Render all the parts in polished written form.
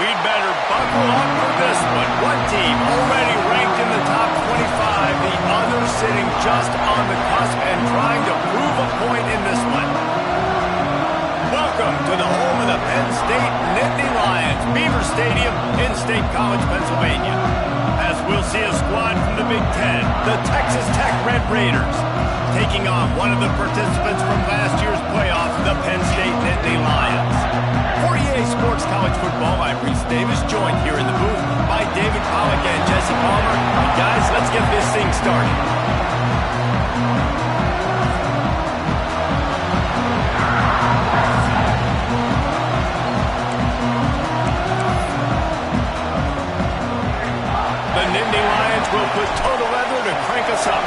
We'd better buckle up for this one. One team already ranked in the top 25, the other sitting just on the cusp and trying to prove a point in this one. Welcome to the home of the Penn State Nittany Lions, Beaver Stadium in State College, Pennsylvania. As we'll see a squad from the Big Ten, the Texas Tech Red Raiders, taking on one of the participants from last year's playoff, the Penn State Nittany Lions. For EA Sports College Football, I'm Reese Davis, joined here in the booth by David Pollack and Jesse Palmer. And guys, let's get this thing started. The Nittany Lions will put total leather to crank us up.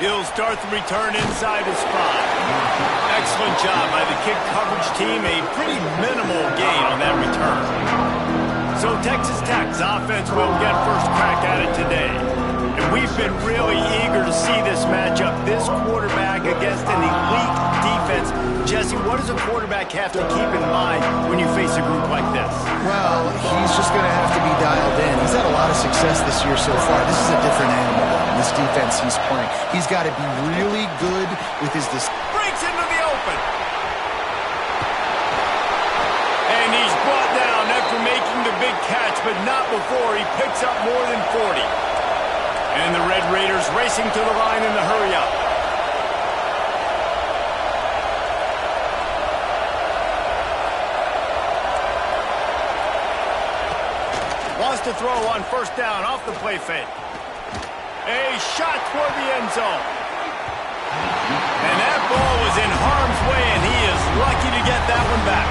He'll start the return inside his spot. Excellent job by the kick coverage team. A pretty minimal gain on that return. So Texas Tech's offense will get first crack at it today. And we've been really eager to see this matchup. This quarterback against an elite defense. Jesse, what does a quarterback have to keep in mind when you face a group like this? Well, he's just going to have to be dialed in. He's had a lot of success this year so far. This is a different animal. This defense he's playing. He's got to be really good with his... Breaks into the open. And he's brought down after making the big catch, but not before he picks up more than 40. And the Red Raiders racing to the line in the hurry-up. Wants to throw on first down off the play fake. A shot toward the end zone. And that ball was in harm's way, and he is lucky to get that one back.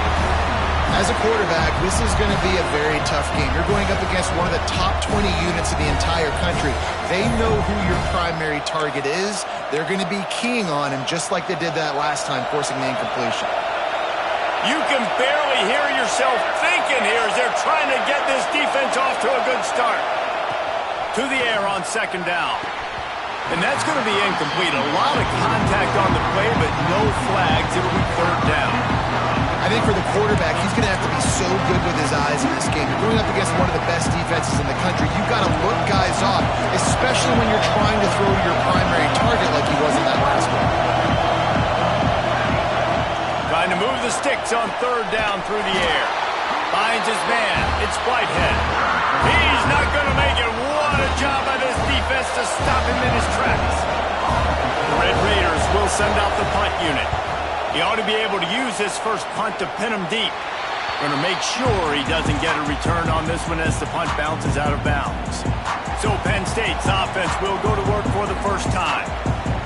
As a quarterback, this is going to be a very tough game. You're going up against one of the top 20 units in the entire country. They know who your primary target is. They're going to be keying on him just like they did that last time, forcing the incompletion. You can barely hear yourself thinking here as they're trying to get this defense off to a good start. To the air on second down. And that's going to be incomplete. A lot of contact on the play, but no flags. It'll be third down. I think for the quarterback, he's going to have to be so good with his eyes in this game. You're going up against one of the best defenses in the country. You've got to look guys off, especially when you're trying to throw to your primary target like he was in that last one. Trying to move the sticks on third down through the air. Finds his man. It's Whitehead. He's not going to make it. What a job by this defense to stop him in his tracks. The Red Raiders will send out the punt unit. He ought to be able to use his first punt to pin him deep. Going to make sure he doesn't get a return on this one as the punt bounces out of bounds. So Penn State's offense will go to work for the first time.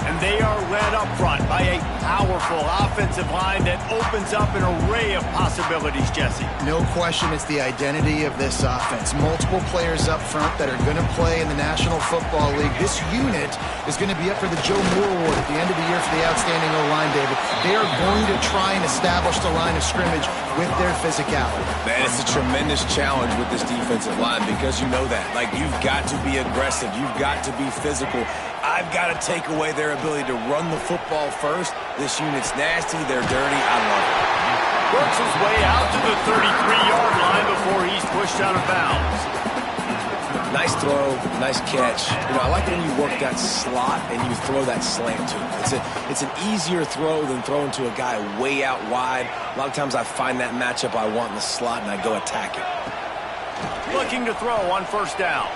And they are led up front by a powerful offensive line that opens up an array of possibilities, Jesse. No question it's the identity of this offense. Multiple players up front that are going to play in the National Football League. This unit is going to be up for the Joe Moore Award at the end of the year for the outstanding O-line, David. They are going to try and establish the line of scrimmage with their physicality. Man, it's a tremendous challenge with this defensive line because you know that. Like, you've got to be aggressive. You've got to be physical. I've got to take away their ability to run the football first. This unit's nasty. They're dirty. I love it. Works his way out to the 33-yard line before he's pushed out of bounds. Nice throw, nice catch. You know, I like when you work that slot and you throw that slant to him. It's an easier throw than throwing to a guy way out wide. A lot of times I find that matchup I want in the slot and I go attack it. Looking to throw on first down.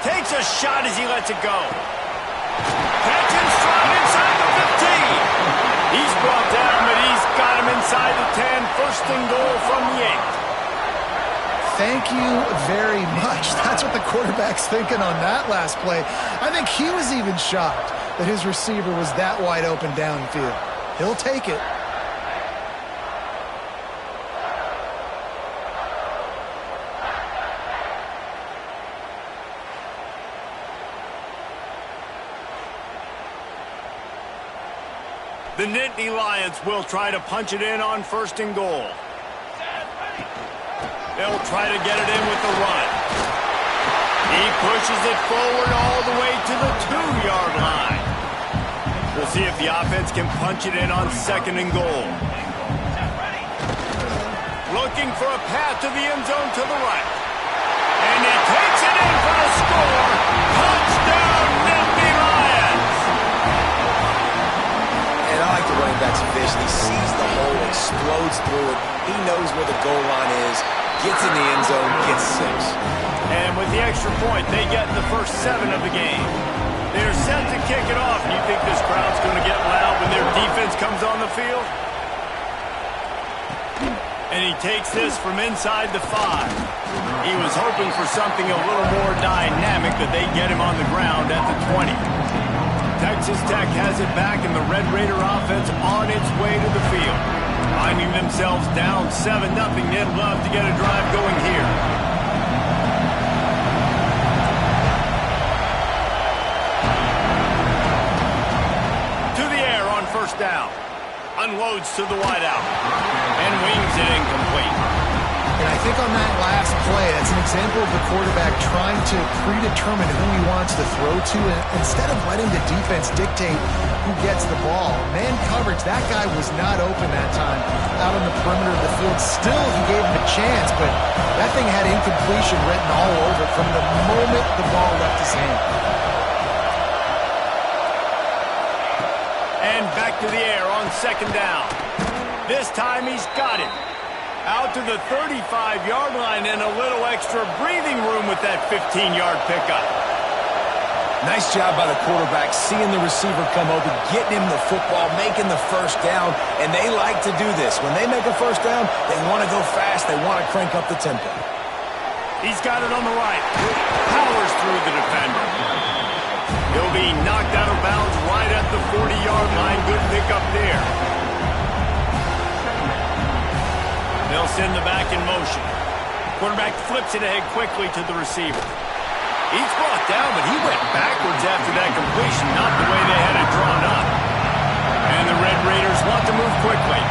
Takes a shot as he lets it go. Catch and strong inside the 15. He's brought down, but he's got him inside the 10. First and goal from the 8. Thank you very much. That's what the quarterback's thinking on that last play. I think he was even shocked that his receiver was that wide open downfield. He'll take it. The Nittany Lions will try to punch it in on first and goal. They'll try to get it in with the run. He pushes it forward all the way to the 2-yard line. We'll see if the offense can punch it in on 2nd and goal. Looking for a path to the end zone to the right. And he takes it in for the score. Touchdown, Nittany Lions! And I like the running back's vision. He sees the hole, explodes through it. He knows where the goal line is, gets in the end zone, gets 6. And with the extra point, they get the first 7 of the game. They're set to kick it off. You think this crowd's going to get loud when their defense comes on the field? And he takes this from inside the 5. He was hoping for something a little more dynamic, but they get him on the ground at the 20. Texas Tech has it back, and the Red Raider offense on its way to the field. Finding themselves down 7-0, they'd love to get a drive going here. To the air on 1st down. Unloads to the wideout. And wings it incomplete. And I think on that last play, that's an example of the quarterback trying to predetermine who he wants to throw to, and instead of letting the defense dictate who gets the ball. Man coverage, that guy was not open that time out on the perimeter of the field. Still, he gave him a chance, but that thing had incompletion written all over it from the moment the ball left his hand. And back to the air on 2nd down. This time he's got it. Out to the 35-yard line and a little extra breathing room with that 15-yard pickup. Nice job by the quarterback, seeing the receiver come open, getting him the football, making the 1st down, and they like to do this. When they make a 1st down, they want to go fast, they want to crank up the tempo. He's got it on the right. Powers through the defender. He'll be knocked out of bounds right at the 40-yard line. Good pickup there. They'll send the back in motion. Quarterback flips it ahead quickly to the receiver. He's brought down, but he went backwards after that completion, not the way they had it drawn up. And the Red Raiders want to move quickly.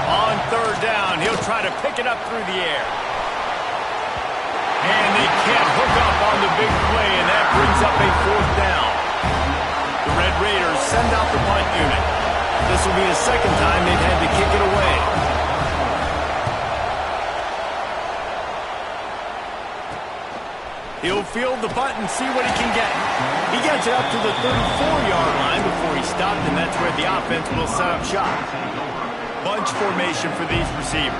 On 3rd down, he'll try to pick it up through the air. And they can't hook up on the big play, and that brings up a 4th down. The Red Raiders send out the punt unit. This will be the 2nd time they've had to kick it away. He'll field the punt and see what he can get. He gets it up to the 34-yard line before he stopped, and that's where the offense will set up shop. Bunch formation for these receivers.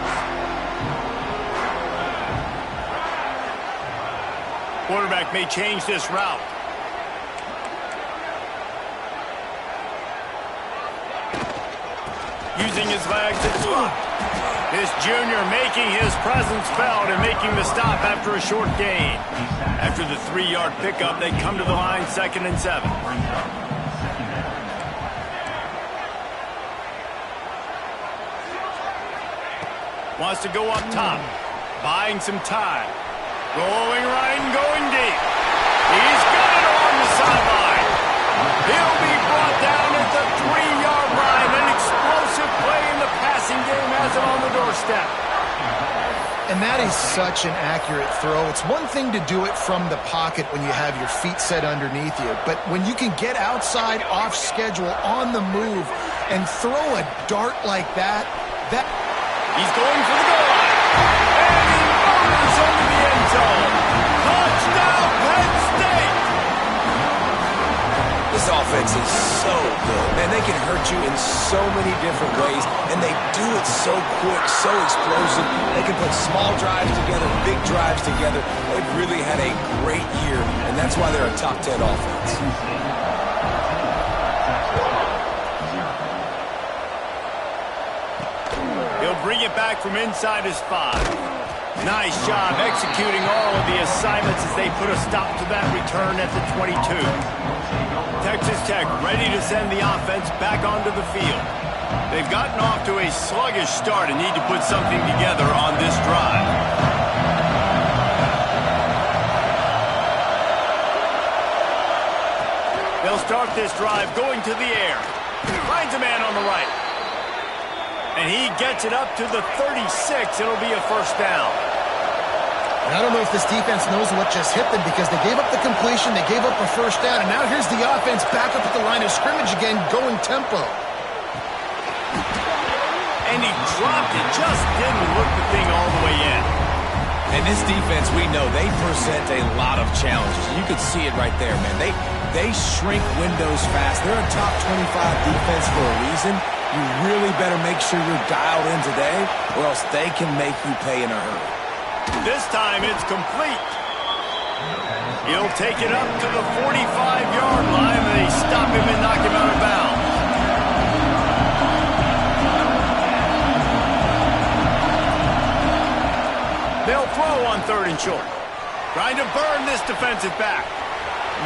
Quarterback may change this route. Using his legs, it's blocked. This junior making his presence felt and making the stop after a short gain. After the 3-yard pickup, they come to the line 2nd and 7. Wants to go up top, buying some time. Rolling right and going deep. He's got it along the sideline. He'll be brought down at the 3-yard line. An explosive play in the passing game has him on the doorstep. And that is such an accurate throw. It's one thing to do it from the pocket when you have your feet set underneath you, but when you can get outside, off schedule, on the move, and throw a dart like that, he's going for the goal line. And he motors into the end zone. Touchdown, Penn State! This offense is so good. Man, they can hurt you in so many different ways, and they do it so quick, so explosive. They can put small drives together, big drives together. They've really had a great year, and that's why they're a top 10 offense. He'll bring it back from inside his 5. Nice job executing all of the assignments as they put a stop to that return at the 22. Texas Tech ready to send the offense back onto the field. They've gotten off to a sluggish start and need to put something together on this drive. They'll start this drive going to the air. Finds a man on the right. And he gets it up to the 36. It'll be a 1st down. And I don't know if this defense knows what just hit them because they gave up the completion, they gave up a first down, and now here's the offense back up at the line of scrimmage again, going tempo. And he dropped it, just didn't look the thing all the way in. And this defense, we know, they present a lot of challenges. You could see it right there, man. They shrink windows fast. They're a top 25 defense for a reason. You really better make sure you're dialed in today, or else they can make you pay in a hurry. This time it's complete. He'll take it up to the 45-yard line, and they stop him and knock him out of bounds. They'll throw on 3rd and short. Trying to burn this defensive back.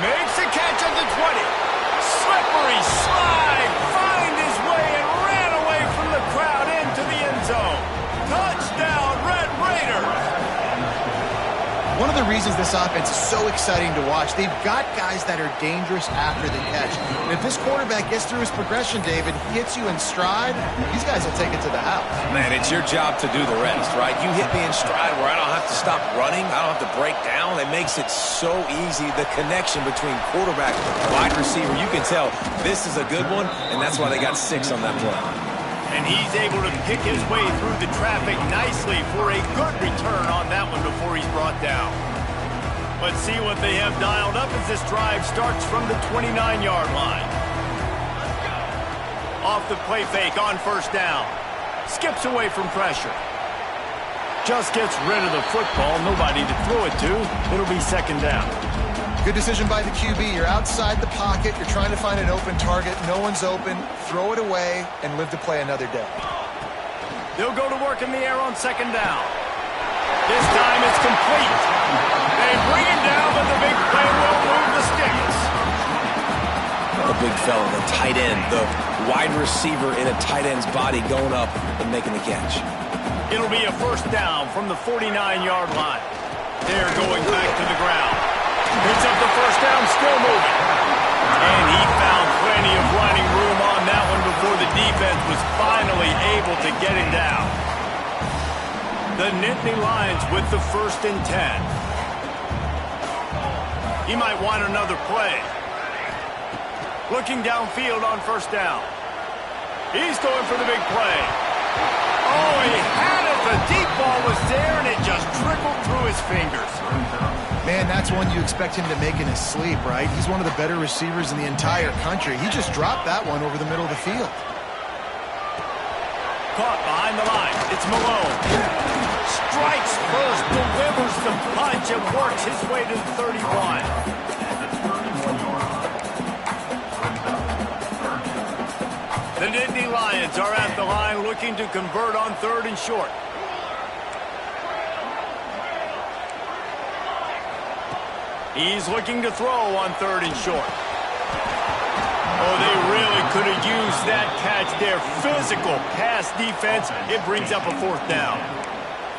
Makes a catch at the 20. Slippery slide. Find his way and ran away from the crowd into the end zone. Touchdown, Red Raiders. One of the reasons this offense is so exciting to watch, they've got guys that are dangerous after the catch. And if this quarterback gets through his progression, David, hits you in stride, these guys will take it to the house. Man, it's your job to do the rest, right? You hit me in stride where I don't have to stop running. I don't have to break down. It makes it so easy. The connection between quarterback and wide receiver, you can tell this is a good one, and that's why they got 6 on that play. And he's able to pick his way through the traffic nicely for a good return on that one before he's brought down. Let's see what they have dialed up as this drive starts from the 29-yard line. Off the play fake on 1st down. Skips away from pressure. Just gets rid of the football. Nobody to throw it to. It'll be 2nd down. Good decision by the QB. You're outside the pocket. You're trying to find an open target. No one's open. Throw it away and live to play another day. They'll go to work in the air on 2nd down. This time it's complete. They bring him down, but the big play will move the sticks. The big fella, the tight end, the wide receiver in a tight end's body going up and making the catch. It'll be a 1st down from the 49-yard line. They're going back to the ground. Picks up the 1st down, still moving. And he found plenty of running room on that one before the defense was finally able to get him down. The Nittany Lions with the 1st and 10. He might want another play. Looking downfield on 1st down. He's going for the big play. Oh, he had it. The deep ball was there, and it just trickled through his fingers. Man, that's one you expect him to make in his sleep, right? He's one of the better receivers in the entire country. He just dropped that one over the middle of the field. Caught behind the line. It's Malone. Strikes first, delivers the punch, and works his way to the 31. The Nittany Lions are at the line looking to convert on 3rd and short. He's looking to throw on 3rd and short. Oh, they really could have used that catch there. Physical pass defense. It brings up a 4th down.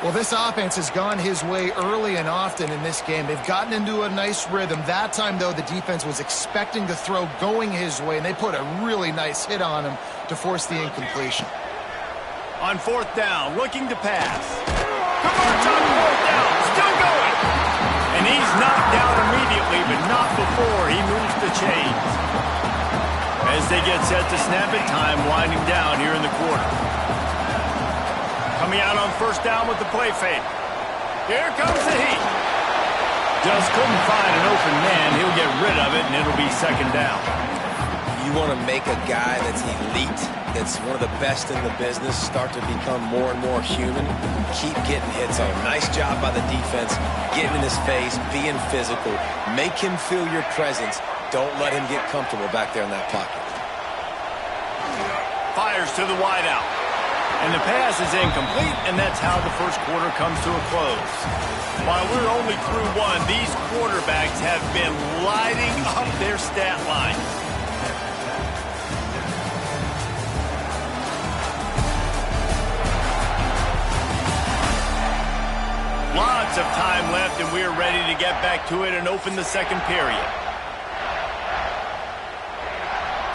Well, this offense has gone his way early and often in this game. They've gotten into a nice rhythm. That time, though, the defense was expecting the throw going his way, and they put a really nice hit on him to force the incompletion. On 4th down, looking to pass. Converts on 4th down, still going. And he's knocked down immediately, but not before he moves the chains. As they get set to snap it, time winding down here in the quarter. Coming out on 1st down with the play fake. Here comes the heat. Just couldn't find an open man. He'll get rid of it, and it'll be 2nd down. You want to make a guy that's elite, that's one of the best in the business, start to become more and more human. Keep getting hits on him. Nice job by the defense, getting in his face, being physical. Make him feel your presence. Don't let him get comfortable back there in that pocket. Fires to the wideout. And the pass is incomplete, and that's how the 1st quarter comes to a close. While we're only through one, these quarterbacks have been lighting up their stat line. Lots of time left, and we're ready to get back to it and open the 2nd period.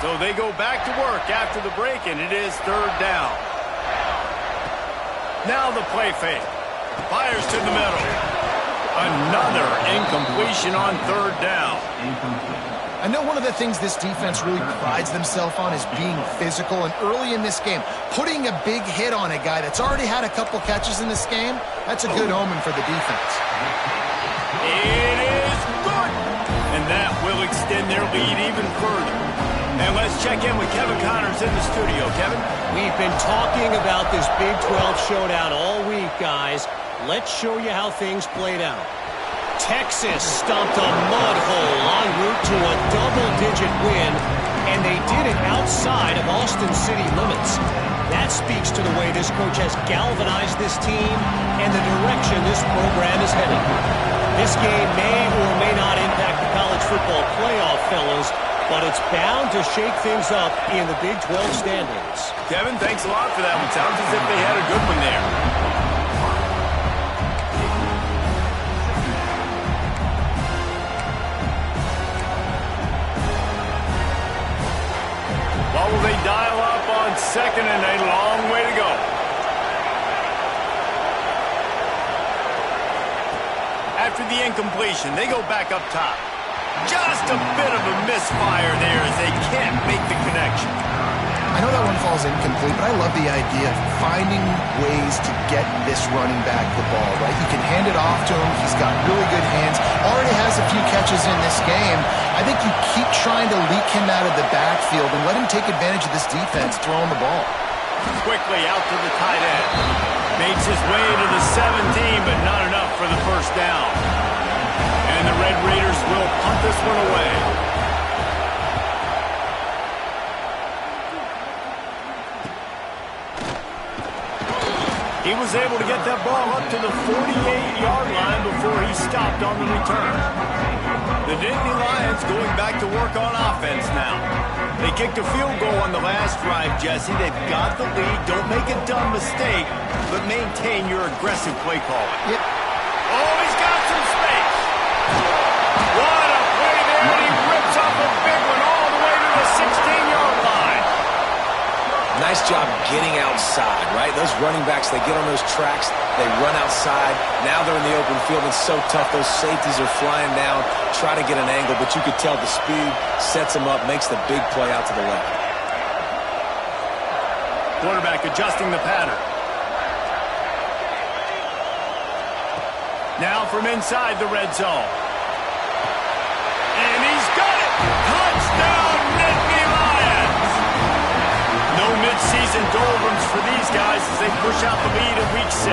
So they go back to work after the break, and it is 3rd down. Now the play fake. Fires to the middle. Another incompletion on third down. I know one of the things this defense really prides themselves on is being physical, and early in this game, putting a big hit on a guy that's already had a couple catches in this game, that's a good omen for the defense. It is good. And that will extend their lead even further. And let's check in with Kevin Connors in the studio. Kevin? We've been talking about this Big 12 showdown all week, guys. Let's show you how things played out. Texas stomped a mud hole en route to a double-digit win, and they did it outside of Austin City limits. That speaks to the way this coach has galvanized this team and the direction this program is heading. This game may or may not impact the college football playoff, fellas, but it's bound to shake things up in the Big 12 standings. Kevin, thanks a lot for that one. Sounds as if they had a good one there. What will they dial up on second and a long way to go? After the incompletion, they go back up top. Just a bit of a misfire there as they can't make the connection. I know that one falls incomplete, but I love the idea of finding ways to get this running back the ball, right? You can hand it off to him. He's got really good hands. Already has a few catches in this game. I think you keep trying to leak him out of the backfield and let him take advantage of this defense throwing the ball. Quickly out to the tight end. Makes his way to the 17, but not enough for the first down. And the Red Raiders will punt this one away. He was able to get that ball up to the 48-yard line before he stopped on the return. The Nittany Lions going back to work on offense now. They kicked a field goal on the last drive, Jesse. They've got the lead. Don't make a dumb mistake, but maintain your aggressive play calling. Yep. Oh, he's got some space. What a play there, and he rips off a big one all the way to the 16-yard line. Nice job getting outside, right? Those running backs, they get on those tracks, they run outside. Now they're in the open field. It's so tough. Those safeties are flying down, try to get an angle, but you could tell the speed sets them up, makes the big play out to the left. Quarterback adjusting the pattern. Now from inside the red zone. And he's got it! Touchdown, Nittany Lions! No mid-season doldrums for these guys as they push out the lead in Week 6.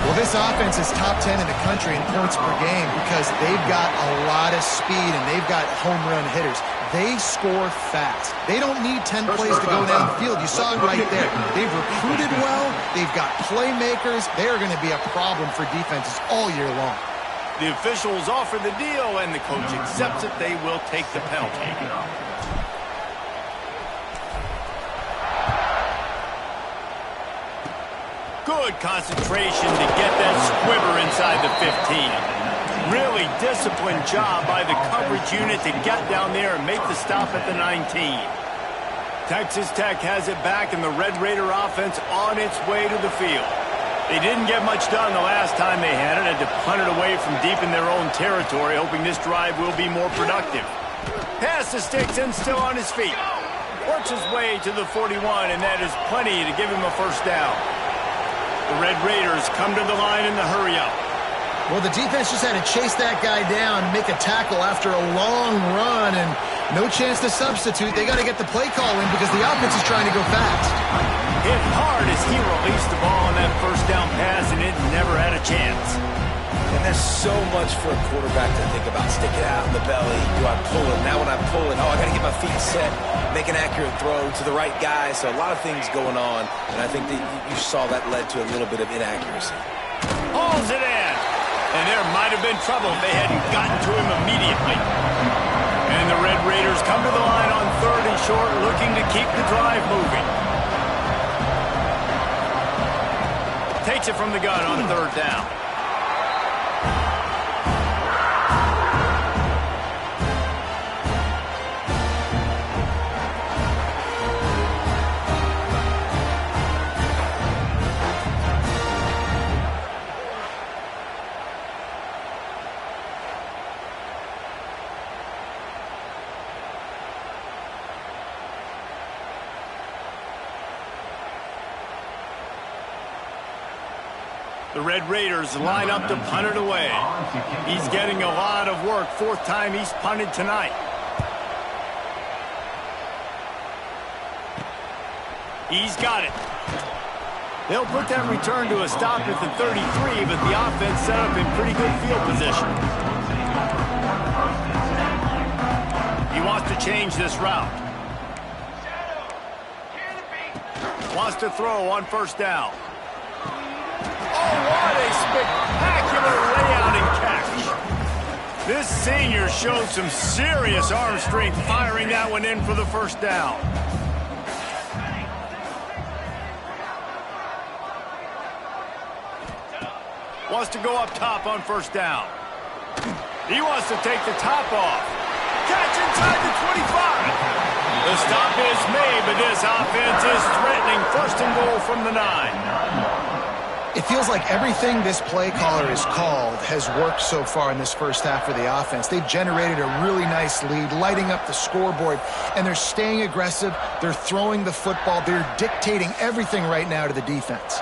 Well, this offense is top 10 in the country in points per game because they've got a lot of speed and they've got home run hitters. They score fast. They don't need 10 plays to go down the field. You saw it right there. They've recruited well. They've got playmakers. They're going to be a problem for defenses all year long. The officials offer the deal, and the coach accepts it. They will take the penalty. Good concentration to get that squibber inside the 15. Really disciplined job by the coverage unit to get down there and make the stop at the 19. Texas Tech has it back, and the Red Raider offense on its way to the field. They didn't get much done the last time they had it. Had to punt it away from deep in their own territory, hoping this drive will be more productive. Pass to Sticks and still on his feet. Works his way to the 41, and that is plenty to give him a first down. The Red Raiders come to the line in the hurry-up. Well, the defense just had to chase that guy down and make a tackle after a long run, and no chance to substitute. They got to get the play call in because the offense is trying to go fast. Hit hard as he released the ball on that first down pass, and it never had a chance. And there's so much for a quarterback to think about. Stick it out in the belly. Do I pull it? Now when I pull it, I got to get my feet set, make an accurate throw to the right guy. So a lot of things going on, and I think that you saw that led to a little bit of inaccuracy. Hauls it in. And there might have been trouble if they hadn't gotten to him immediately. And the Red Raiders come to the line on 3rd and short, looking to keep the drive moving. Takes it from the gun on 3rd down. The Red Raiders line up to punt it away. He's getting a lot of work. Fourth time he's punted tonight. He's got it. They'll put that return to a stop at the 33, but the offense set up in pretty good field position. He wants to change this route. Wants to throw on first down. Oh, what a spectacular layout and catch. This senior showed some serious arm strength firing that one in for the first down. Wants to go up top on first down. He wants to take the top off. Catch inside the 25. The stop is made, but this offense is threatening first and goal from the 9. It feels like everything this play caller has called has worked so far in this first half for the offense. They've generated a really nice lead, lighting up the scoreboard, and they're staying aggressive. They're throwing the football. They're dictating everything right now to the defense.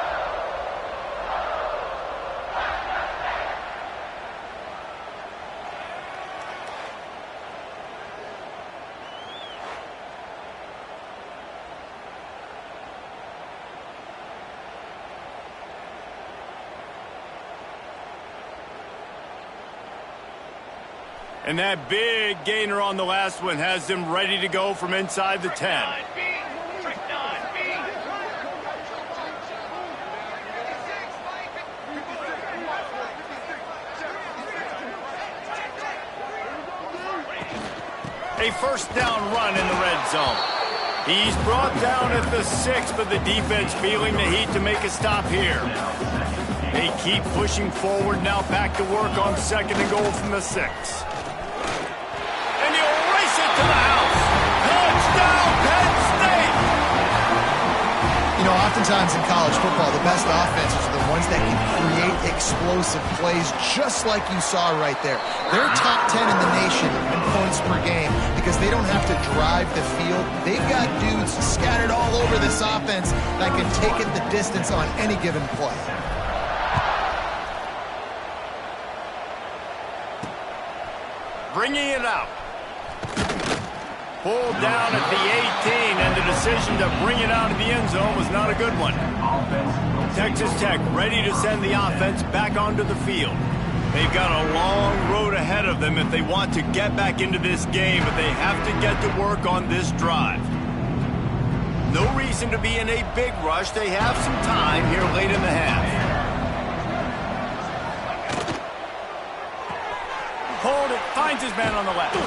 And that big gainer on the last one has them ready to go from inside the 10. A first down run in the red zone. He's brought down at the 6, but the defense feeling the heat to make a stop here. They keep pushing forward, now back to work on second and goal from the 6. To the house. Touchdown, Penn State! You know, oftentimes in college football, the best offenses are the ones that can create explosive plays, just like you saw right there. They're top 10 in the nation in points per game because they don't have to drive the field. They've got dudes scattered all over this offense that can take it the distance on any given play. Bringing it out. Pulled down at the 18, and the decision to bring it out of the end zone was not a good one. Texas Tech ready to send the offense back onto the field. They've got a long road ahead of them if they want to get back into this game, but they have to get to work on this drive. No reason to be in a big rush. They have some time here late in the half. Hold it, finds his man on the left.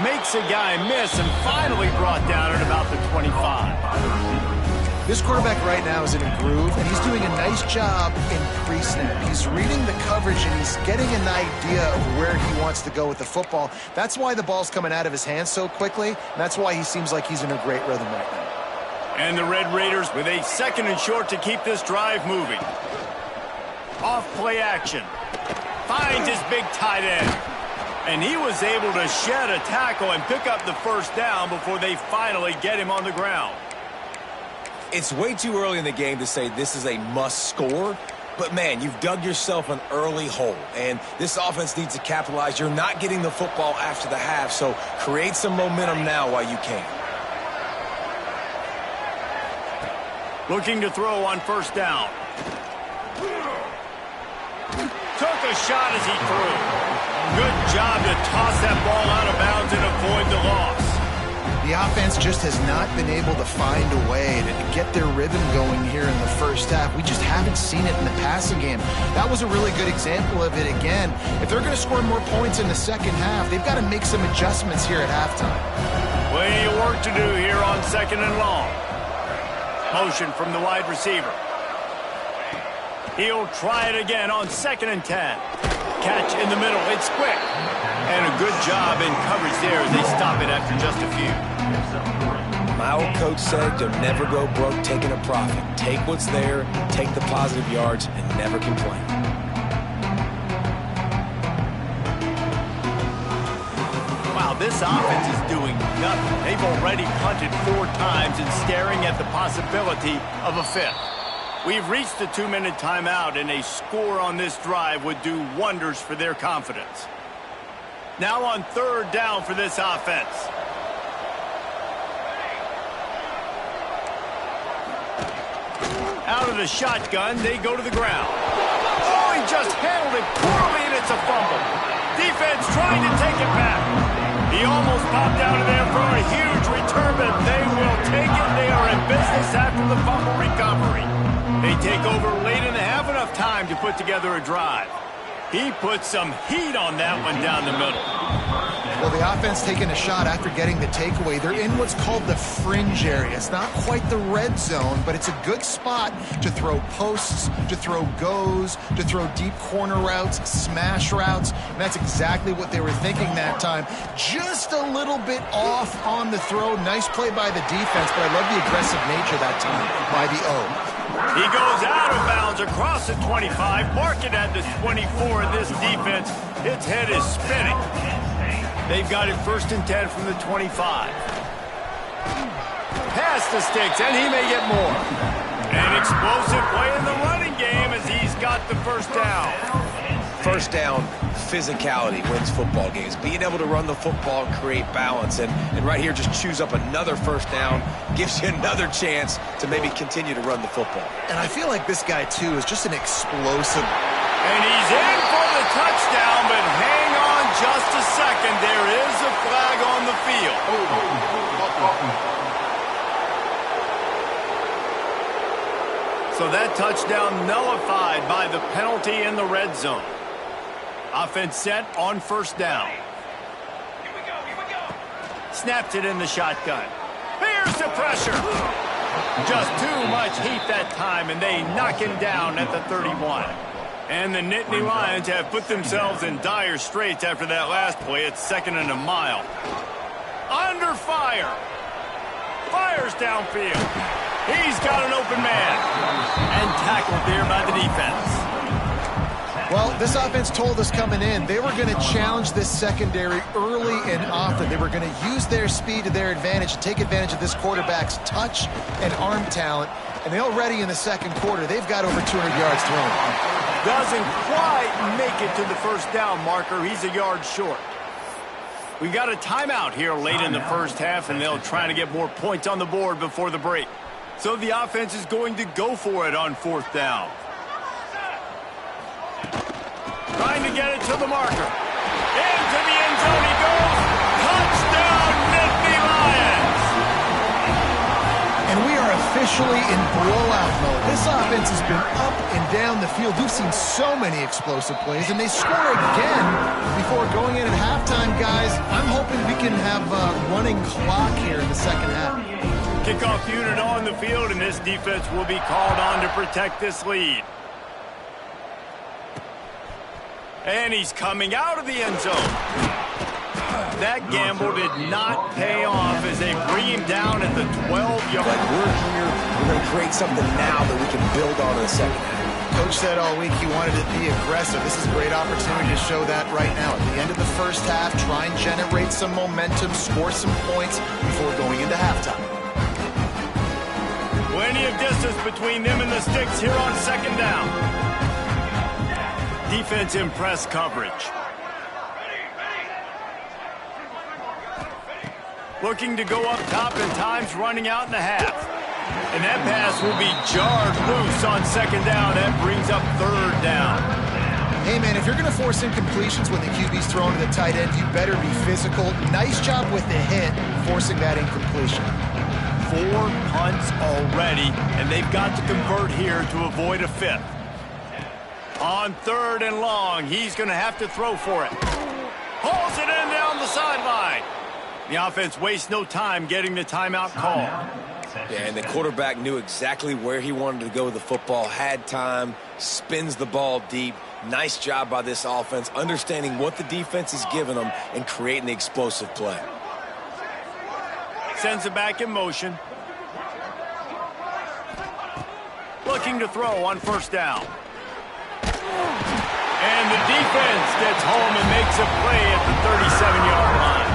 Makes a guy miss and finally brought down at about the 25. This quarterback right now is in a groove, and he's doing a nice job in pre-snap. He's reading the coverage, and he's getting an idea of where he wants to go with the football. That's why the ball's coming out of his hands so quickly, and that's why he seems like he's in a great rhythm right now. And the Red Raiders with a second and short to keep this drive moving. Off play action. Finds his big tight end. And he was able to shed a tackle and pick up the first down before they finally get him on the ground. It's way too early in the game to say this is a must score, but man, you've dug yourself an early hole, and this offense needs to capitalize. You're not getting the football after the half, so create some momentum now while you can. Looking to throw on first down. Took a shot as he threw. Good job to toss that ball out of bounds and avoid the loss. The offense just has not been able to find a way to get their rhythm going here in the first half. We just haven't seen it in the passing game. That was a really good example of it again. If they're going to score more points in the second half, they've got to make some adjustments here at halftime. Plenty of work to do here on second and long. Motion from the wide receiver. He'll try it again on second and 10. Catch in the middle. It's quick. And a good job in coverage there as they stop it after just a few. My old coach said you'll never go broke taking a profit. Take what's there, take the positive yards, and never complain. Wow, this offense is doing nothing. They've already punted 4 times and staring at the possibility of a 5th. We've reached the 2-minute timeout, and a score on this drive would do wonders for their confidence. Now on 3rd down for this offense. Out of the shotgun, they go to the ground. Oh, he just handled it poorly, and it's a fumble. Defense trying to take it back. He almost popped out of there for a huge return, but they will take it. They are in business after the fumble recovery. They take over late in the half, enough time to put together a drive. He put some heat on that one down the middle. Well, the offense taking a shot after getting the takeaway. They're in what's called the fringe area. It's not quite the red zone, but it's a good spot to throw posts, to throw goes, to throw deep corner routes, smash routes. And that's exactly what they were thinking that time. Just a little bit off on the throw. Nice play by the defense, but I love the aggressive nature that time by the O. He goes out of bounds across the 25, mark it at the 24, and this defense, its head is spinning. They've got it 1st and 10 from the 25. Pass the sticks, and he may get more. An explosive play in the running game as he's got the 1st down. 1st down, physicality wins football games. Being able to run the football and create balance. And right here, just choose up another 1st down, gives you another chance to maybe continue to run the football. And I feel like this guy, too, is just an explosive. And he's in for the touchdown, but hang on just a second. There is a flag on the field. So that touchdown nullified by the penalty in the red zone. Offense set on 1st down. Here we go. Snapped it in the shotgun. Here's the pressure. Just too much heat that time, and they knock him down at the 31. And the Nittany Lions have put themselves in dire straits after that last play. It's 2nd and a mile. Under fire. Fires downfield. He's got an open man. And tackled there by the defense. Well, this offense told us coming in they were going to challenge this secondary early and often. They were going to use their speed to their advantage and take advantage of this quarterback's touch and arm talent. And they already in the 2nd quarter, they've got over 200 yards thrown. Doesn't quite make it to the 1st down marker. He's a yard short. We got a timeout here late in the 1st half, and they'll try to get more points on the board before the break. So the offense is going to go for it on 4th down. Trying to get it to the marker. Into the end zone he goes. Touchdown, Nittany Lions! And we are officially in blowout mode. This offense has been up and down the field. We've seen so many explosive plays, and they score again before going in at halftime, guys. I'm hoping we can have a running clock here in the 2nd half. Kickoff unit on the field, and this defense will be called on to protect this lead. And he's coming out of the end zone. That gamble did not pay off as they bring him down at the 12-yard. But we're here. We're going to create something now that we can build on in the 2nd half. Coach said all week he wanted to be aggressive. This is a great opportunity to show that right now. At the end of the 1st half, try and generate some momentum, score some points before going into halftime. Plenty of distance between them and the sticks here on 2nd down. Defense in press coverage. Looking to go up top, and time's running out in the half. And that pass will be jarred loose on 2nd down. That brings up 3rd down. Hey, man, if you're going to force incompletions when the QB's thrown to the tight end, you better be physical. Nice job with the hit, forcing that incompletion. 4 punts already, and they've got to convert here to avoid a 5th. On 3rd and long, he's going to have to throw for it. Pulls it in down the sideline. The offense wastes no time getting the timeout call. Yeah, and the quarterback knew exactly where he wanted to go with the football, had time, spins the ball deep. Nice job by this offense, understanding what the defense is giving them and creating the explosive play. Sends it back in motion. Looking to throw on 1st down. And the defense gets home and makes a play at the 37-yard line.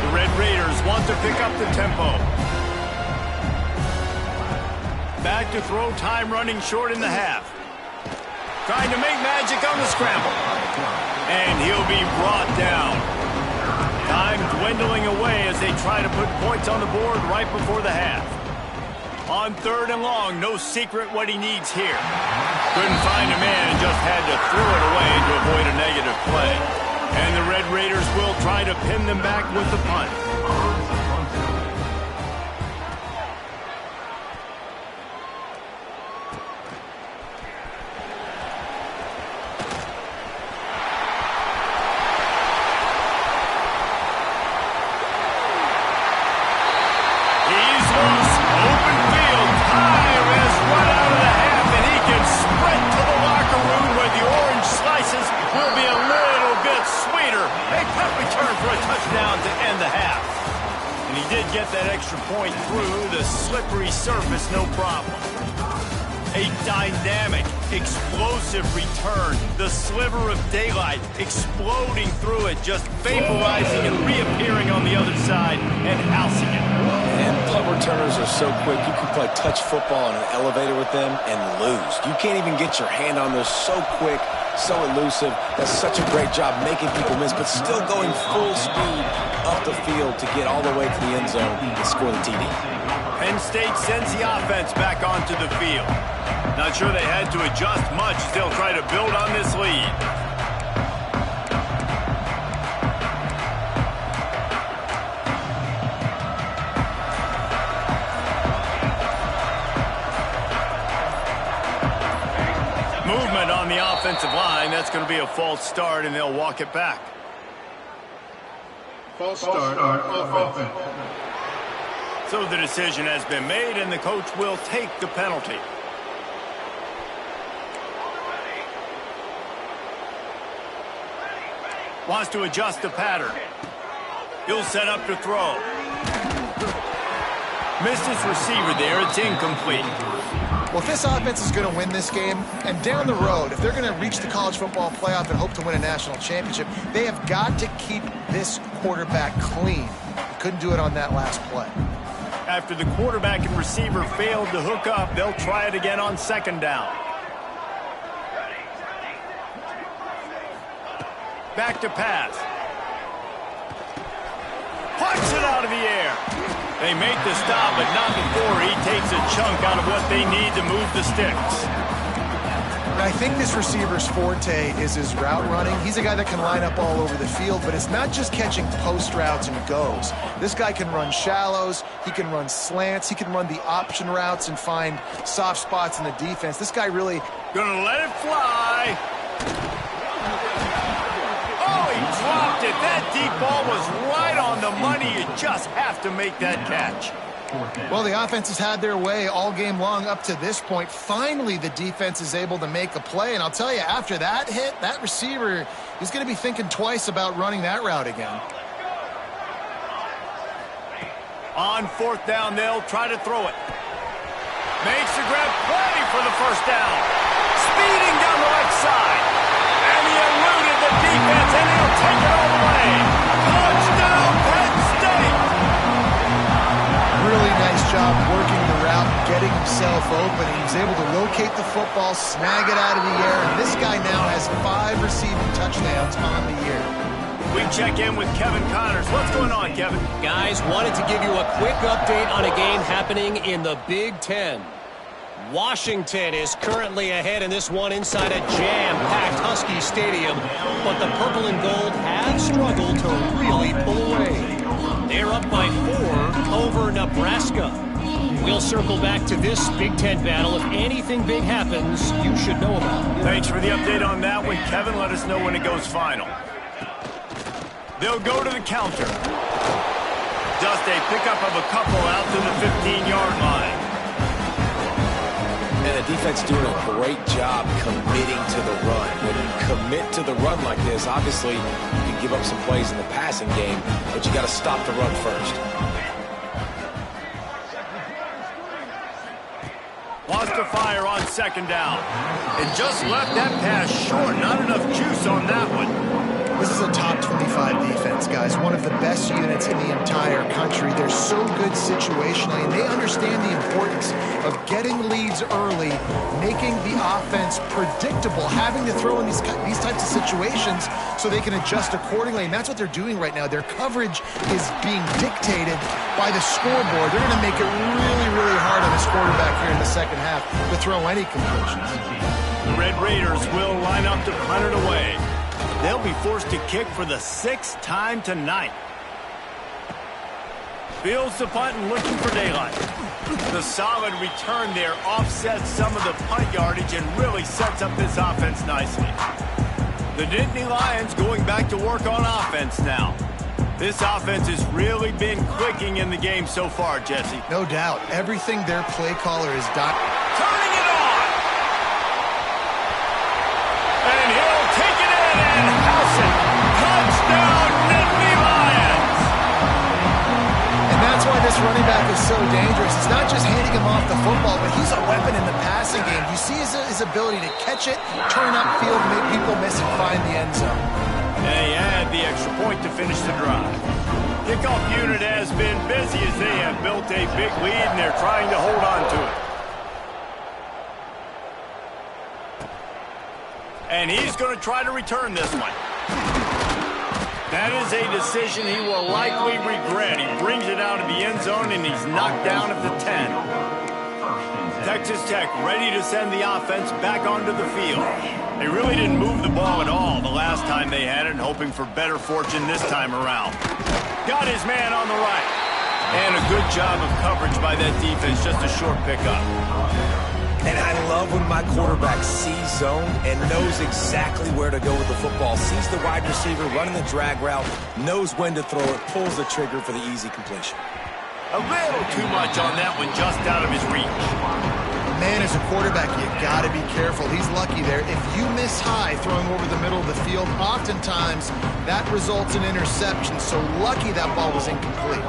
The Red Raiders want to pick up the tempo. Back to throw, time running short in the half. Trying to make magic on the scramble. And he'll be brought down. Time dwindling away as they try to put points on the board right before the half. On 3rd and long, no secret what he needs here. Couldn't find a man and just had to throw it away to avoid a negative play. And the Red Raiders will try to pin them back with the punt. Point through the slippery surface, no problem. A dynamic, explosive return. The sliver of daylight exploding through it, just vaporizing and reappearing on the other side and housing it. And punt returners are so quick. You can play touch football in an elevator with them and lose. You can't even get your hand on those. So quick, so elusive. That's such a great job making people miss, but still going full speed up the field to get all the way to the end zone and score the TD. Penn State sends the offense back onto the field. Not sure they had to adjust much as they'll try to build on this lead. Movement on the offensive line. That's going to be a false start, and they'll walk it back. False start on offense. So the decision has been made, and the coach will take the penalty. Wants to adjust the pattern. He'll set up to throw. Missed his receiver there. It's incomplete. Well, if this offense is going to win this game, and down the road, if they're going to reach the college football playoff and hope to win a national championship, they have got to keep this quarterback clean. They couldn't do it on that last play. After the quarterback and receiver failed to hook up, they'll try it again on 2nd down. Back to pass. Punch it out of the air. They make the stop, but not before he takes a chunk out of what they need to move the sticks. I think this receiver's forte is his route running. He's a guy that can line up all over the field, but it's not just catching post routes and goes. This guy can run shallows, he can run slants, he can run the option routes and find soft spots in the defense. This guy really... Gonna let it fly. Oh, he dropped it. That deep ball was right on the money. You just have to make that catch. Well, the offense has had their way all game long up to this point. Finally, the defense is able to make a play. And I'll tell you, after that hit, that receiver is going to be thinking twice about running that route again. On 4th down, they'll try to throw it. Makes the grab play for the 1st down. Speeding down the right side. And he eluded the defense, and he'll take it all the way. Touchdown, Penn State! Really nice job working the route, getting himself open. He was able to locate the football, snag it out of the air, and this guy now has 5 receiving touchdowns on the year. We check in with Kevin Connors. What's going on, Kevin? Guys, wanted to give you a quick update on a game happening in the Big Ten. Washington is currently ahead in this one inside a jam-packed Husky Stadium, but the purple and gold have struggled to really pull away. They're up by 4 over Nebraska. We'll circle back to this Big Ten battle. If anything big happens, you should know about it. Thanks for the update on that one, Kevin. Let us know when it goes final. They'll go to the counter. Just a pickup of a couple out to the 15-yard line. And the defense doing a great job committing to the run. When you commit to the run like this, obviously you can give up some plays in the passing game, but you got to stop the run first. Wants to fire on 2nd down. And just left that pass short. Not enough juice on that one. This is a top 25 defense, guys. One of the best units in the entire country. They're so good situationally, and they understand the importance of getting leads early, making the offense predictable, having to throw in these types of situations so they can adjust accordingly. And that's what they're doing right now. Their coverage is being dictated by the scoreboard. They're going to make it really, really hard on this quarterback here in the second half to throw any completions. The Red Raiders will line up to punt it away. They'll be forced to kick for the 6th time tonight. Fields the punt and looking for daylight. The solid return there offsets some of the punt yardage and really sets up this offense nicely. The Nittany Lions going back to work on offense now. This offense has really been clicking in the game so far, Jesse. No doubt. Everything their play caller has done. Turning it on! And he'll take it in and house it. Touchdown, Nittany Lions! And that's why this running back is so dangerous. It's not just handing him off the football, but he's a weapon in the passing game. You see his ability to catch it, turn upfield, make people miss and find the end zone. And he had the extra point to finish the drive. Kickoff unit has been busy as they have built a big lead, and they're trying to hold on to it. And he's going to try to return this one. That is a decision he will likely regret. He brings it out of the end zone, and he's knocked down at the 10. Texas Tech ready to send the offense back onto the field. They really didn't move the ball at all the last time they had it, and hoping for better fortune this time around. Got his man on the right. And a good job of coverage by that defense, just a short pickup. And I love when my quarterback sees zone and knows exactly where to go with the football. Sees the wide receiver running the drag route, knows when to throw it, pulls the trigger for the easy completion. A little too much on that one, just out of his reach. Man, as a quarterback, you got to be careful. He's lucky there. If you miss high throwing over the middle of the field, oftentimes that results in interception. So lucky that ball was incomplete.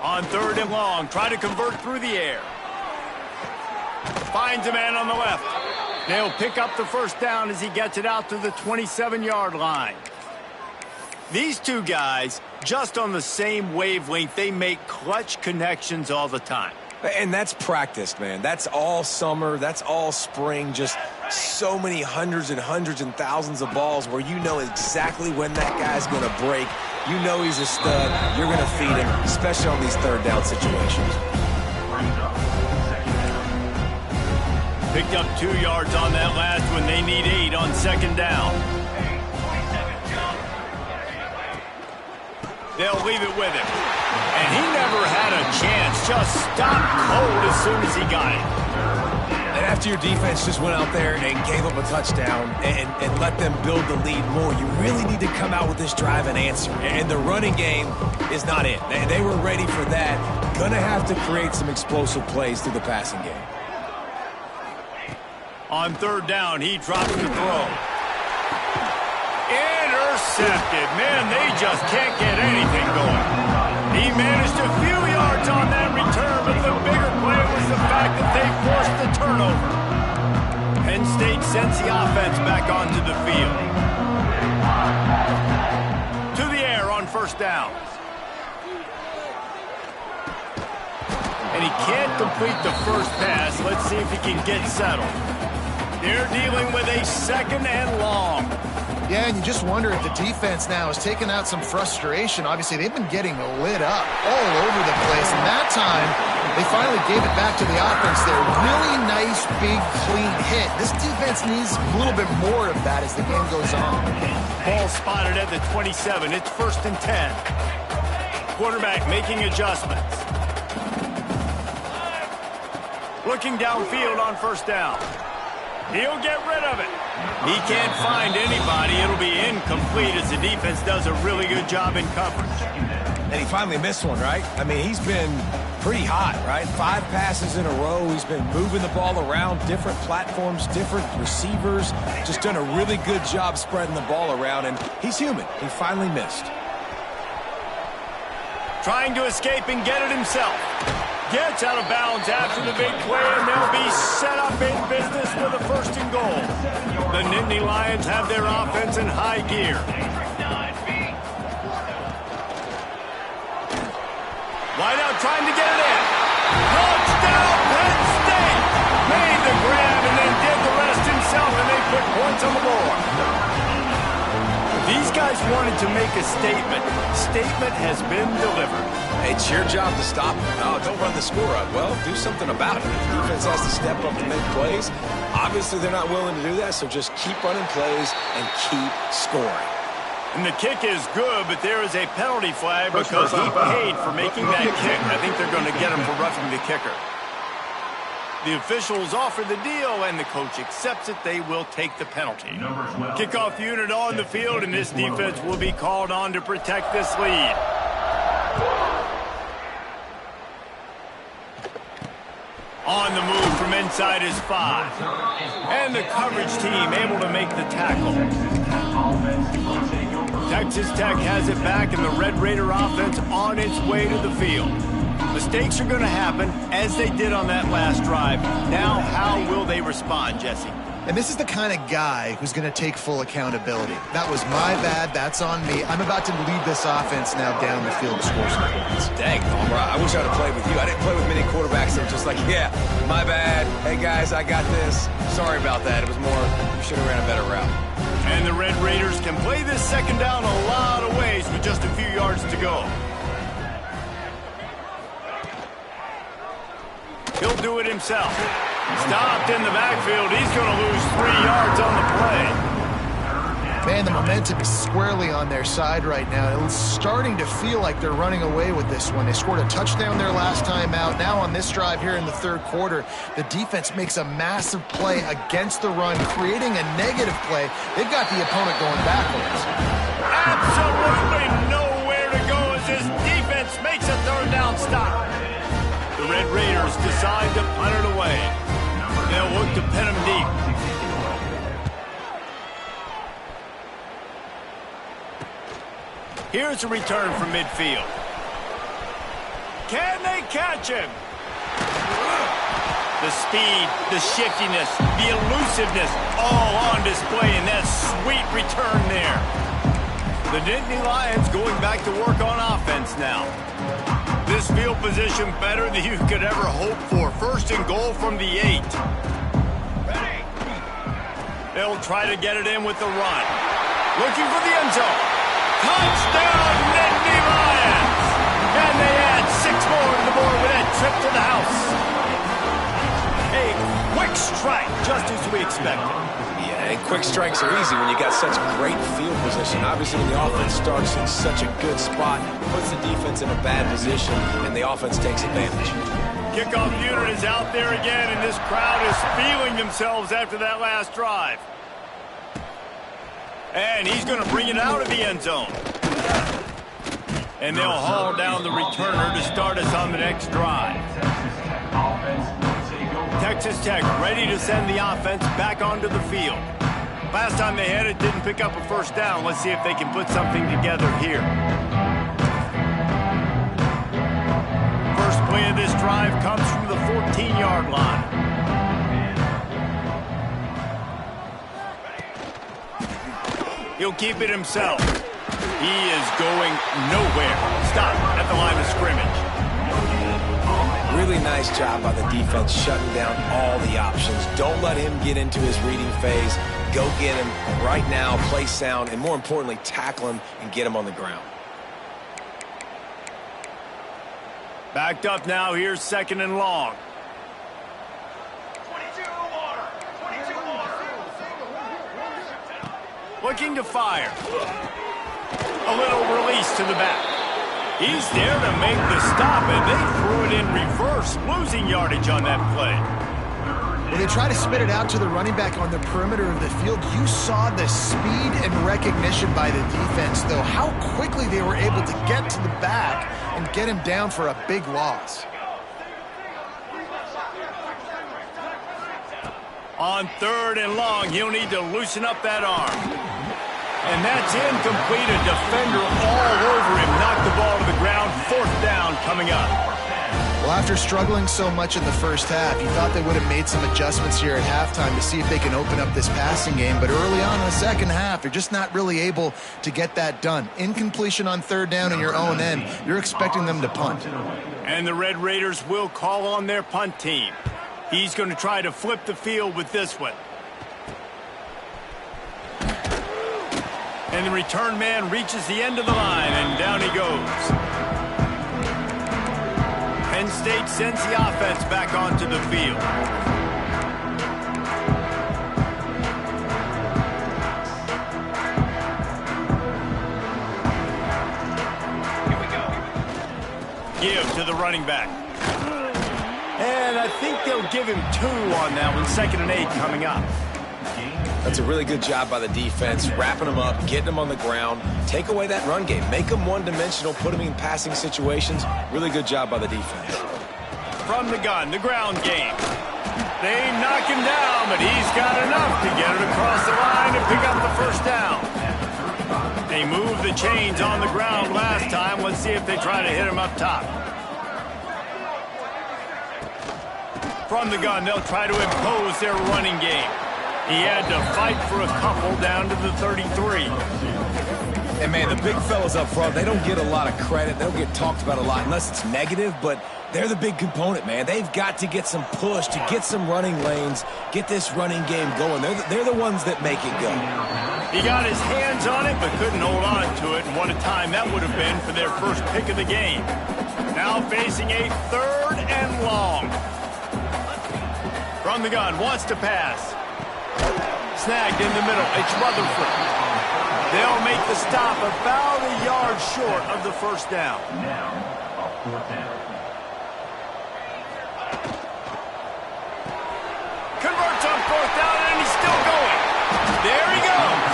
On 3rd and long, try to convert through the air. Finds a man on the left. They'll pick up the first down as he gets it out to the 27-yard line. These two guys, just on the same wavelength, they make clutch connections all the time. And that's practiced, man. That's all summer. That's all spring. Just so many hundreds and thousands of balls where you know exactly when that guy's going to break. You know he's a stud. You're going to feed him, especially on these 3rd down situations. Picked up 2 yards on that last one. They need 8 on 2nd down. They'll leave it with him. And he never had a chance. Just stopped cold as soon as he got it. And after your defense just went out there and gave up a touchdown and let them build the lead more, you really need to come out with this drive and answer. And the running game is not it. They were ready for that. Gonna have to create some explosive plays through the passing game. On 3rd down, he drops the throw. Intercepted. Man, they just can't get anything going. He managed a few yards on that return, but the bigger play was the fact that they forced the turnover. Penn State sends the offense back onto the field. To the air on 1st down. And he can't complete the first pass. Let's see if he can get settled. They're dealing with a 2nd and long. Yeah, and you just wonder if the defense now has taken out some frustration. Obviously, they've been getting lit up all over the place. And that time, they finally gave it back to the offense there. Really nice, big, clean hit. This defense needs a little bit more of that as the game goes on. Ball spotted at the 27. It's 1st and 10. Quarterback making adjustments. Looking downfield on 1st down. He'll get rid of it. He can't find anybody. It'll be incomplete as the defense does a really good job in coverage. And he finally missed one, right? I mean, he's been pretty hot, right? 5 passes in a row. He's been moving the ball around, different platforms, different receivers. Just done a really good job spreading the ball around, and he's human. He finally missed. Trying to escape and get it himself. Gets out of bounds after the big play, and they'll be set up in business with a 1st and goal. The Nittany Lions have their offense in high gear. Wide out trying to get it in. Touchdown, Penn State! Made the grab and then did the rest himself, and they put points on the board. These guys wanted to make a statement. Statement has been delivered. It's your job to stop them. Oh, don't run the score up. Well, do something about it. The defense has to step up to make plays. Obviously, they're not willing to do that, so just keep running plays and keep scoring. And the kick is good, but there is a penalty flag because he paid for making that kick. I think they're going to get him for roughing the kicker. The officials offer the deal, and the coach accepts it. They will take the penalty. Kickoff unit on the field, and this defense will be called on to protect this lead. On the move from inside his 5. And the coverage team able to make the tackle. Texas Tech has it back, and the Red Raider offense on its way to the field. Mistakes are going to happen, as they did on that last drive. Now, how will they respond, Jesse? And this is the kind of guy who's going to take full accountability. That was my bad. That's on me. I'm about to lead this offense now down the field to score some points. Dang, Palmer, I wish I'd have played with you. I didn't play with many quarterbacks that were just like, yeah, my bad. Hey, guys, I got this. Sorry about that. It was more, you should have ran a better route. And the Red Raiders can play this second down a lot of ways with just a few yards to go. He'll do it himself. Stopped in the backfield. He's going to lose 3 yards on the play. Man, the momentum is squarely on their side right now. It's starting to feel like they're running away with this one. They scored a touchdown their last time out. Now on this drive here in the third quarter, the defense makes a massive play against the run, creating a negative play. They've got the opponent going backwards. Absolutely nowhere to go as this defense makes a third down stop. The Red Raiders decide to punt it away. They'll look to pin him deep. Here's a return from midfield. Can they catch him? The speed, the shiftiness, the elusiveness, all on display in that sweet return there. The Nittany Lions going back to work on offense now. This field position better than you could ever hope for. First and goal from the 8. They'll try to get it in with the run. Looking for the end zone. Touchdown, Nittany Lions! And they add 6 more to the board with that trip to the house. A quick strike, just as we expected. Yeah, and quick strikes are easy when you got such great field position. Obviously, when the offense starts in such a good spot, it puts the defense in a bad position, and the offense takes advantage. Kickoff unit is out there again, and this crowd is feeling themselves after that last drive. And he's going to bring it out of the end zone. And they'll haul down the returner to start us on the next drive. Texas Tech ready to send the offense back onto the field. Last time they had it, didn't pick up a first down. Let's see if they can put something together here. First play of this drive comes from the 14-yard line. He'll keep it himself. He is going nowhere. Stop at the line of scrimmage. Really nice job by the defense shutting down all the options. Don't let him get into his reading phase. Go get him right now, play sound, and more importantly, tackle him and get him on the ground. Backed up now. Here's second and long. Looking to fire. A little release to the back. He's there to make the stop, and they threw it in reverse, losing yardage on that play. When they try to spit it out to the running back on the perimeter of the field, you saw the speed and recognition by the defense, though, how quickly they were able to get to the back and get him down for a big loss. On third and long, he'll need to loosen up that arm. And that's incomplete. A defender all over him. Knocked the ball to the ground. Fourth down coming up. Well, after struggling so much in the first half, you thought they would have made some adjustments here at halftime to see if they can open up this passing game. But early on in the second half, you're just not really able to get that done. Incompletion on third down in your own end, you're expecting them to punt. And the Red Raiders will call on their punt team. He's going to try to flip the field with this one. And the return man reaches the end of the line, and down he goes. Penn State sends the offense back onto the field. Here we go. Give to the running back. And I think they'll give him 2 on that one. 2nd and 8 coming up. That's a really good job by the defense, wrapping them up, getting them on the ground. Take away that run game. Make them one-dimensional, put them in passing situations. Really good job by the defense. From the gun, the ground game. They knock him down, but he's got enough to get it across the line and pick up the first down. They moved the chains on the ground last time. Let's see if they try to hit him up top. From the gun, they'll try to impose their running game. He had to fight for a couple down to the 33. And, man, the big fellas up front, they don't get a lot of credit. They don't get talked about a lot unless it's negative, but they're the big component, man. They've got to get some push, to get some running lanes, get this running game going. They're the ones that make it go. He got his hands on it, but couldn't hold on to it. And what a time that would have been for their first pick of the game. Now facing a 3rd and long. From the gun, wants to pass. Snagged in the middle. It's Rutherford. They'll make the stop about a yard short of the first down. Converts on 4th down, and he's still going. There he goes.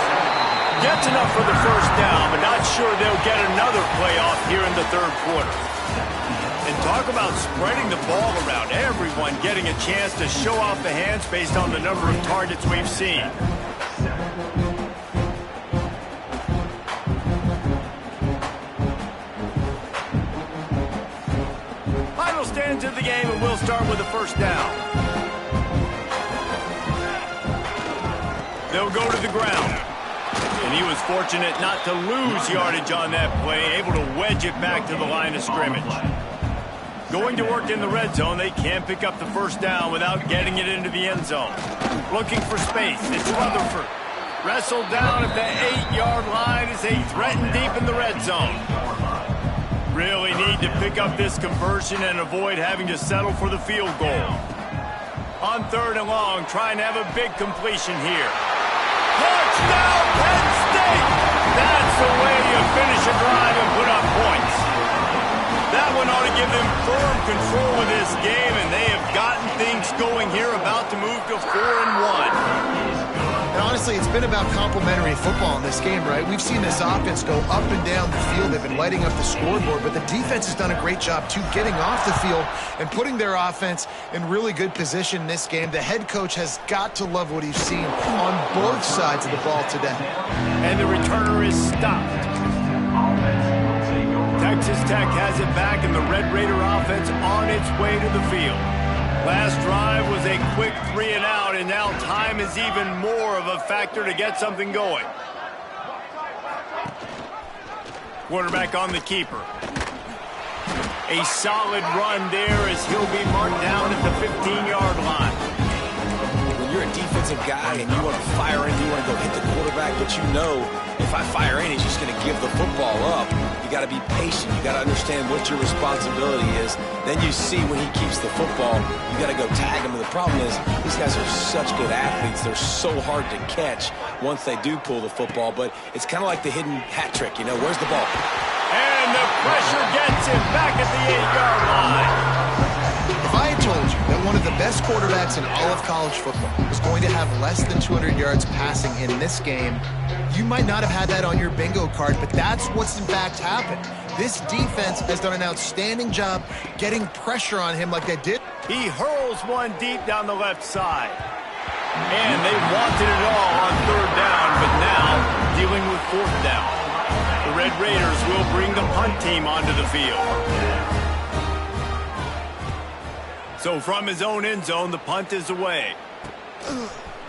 Gets enough for the first down, but not sure they'll get another playoff here in the 3rd quarter. And talk about spreading the ball around. Everyone getting a chance to show off the hands based on the number of targets we've seen. Final stands of the game, and we'll start with the first down. They'll go to the ground. And he was fortunate not to lose yardage on that play, able to wedge it back to the line of scrimmage. Going to work in the red zone, they can't pick up the first down without getting it into the end zone. Looking for space, it's Rutherford. Wrestled down at the 8-yard line as they threaten deep in the red zone. Really need to pick up this conversion and avoid having to settle for the field goal. On 3rd and long, trying to have a big completion here. Touchdown, Penn State! That's the way you finish a drive and put up points. That one ought to give them firm control of this game, and they have gotten things going here, about to move to 4-1. And honestly, it's been about complementary football in this game, right? We've seen this offense go up and down the field. They've been lighting up the scoreboard, but the defense has done a great job, too, getting off the field and putting their offense in really good position in this game. The head coach has got to love what he's seen on both sides of the ball today. And the returner is stopped. Texas Tech has it back, and the Red Raider offense on its way to the field. Last drive was a quick 3 and out, and now time is even more of a factor to get something going. Quarterback on the keeper. A solid run there as he'll be marked down at the 15-yard line. When you're a defensive guy and you want to fire in, you want to go hit the quarterback, but you know if I fire in, he's just going to give the football up. You got to be patient. You got to understand what your responsibility is. Then you see when he keeps the football, you got to go tag him. And the problem is these guys are such good athletes. They're so hard to catch once they do pull the football. But it's kind of like the hidden hat trick. You know, where's the ball? And the pressure gets him back at the 8-yard line. If I had told you that one of the best quarterbacks in all of college football was going to have less than 200 yards passing in this game, you might not have had that on your bingo card, but that's what's in fact happened. This defense has done an outstanding job getting pressure on him like they did. He hurls one deep down the left side. And they wanted it all on 3rd down, but now dealing with 4th down. The Red Raiders will bring the punt team onto the field. So from his own end zone, the punt is away.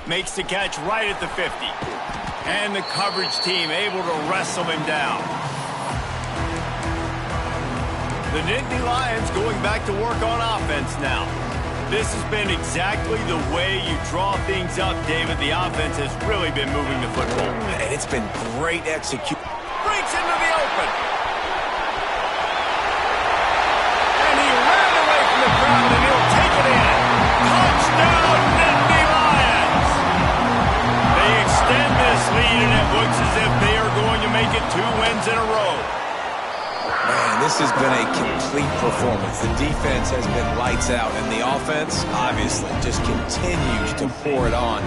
Makes the catch right at the 50. And the coverage team able to wrestle him down. The Nittany Lions going back to work on offense now. This has been exactly the way you draw things up, David. The offense has really been moving the football. And it's been great execution. Breaks into the open. And he ran away from the crowd, and he'll take it in. Touchdown, Nittany Lions! They extend this lead, and it looks as if they are going to make it 2 wins in a row. Man, this has been a complete performance. The defense has been lights out, and the offense, obviously, just continues to pour it on.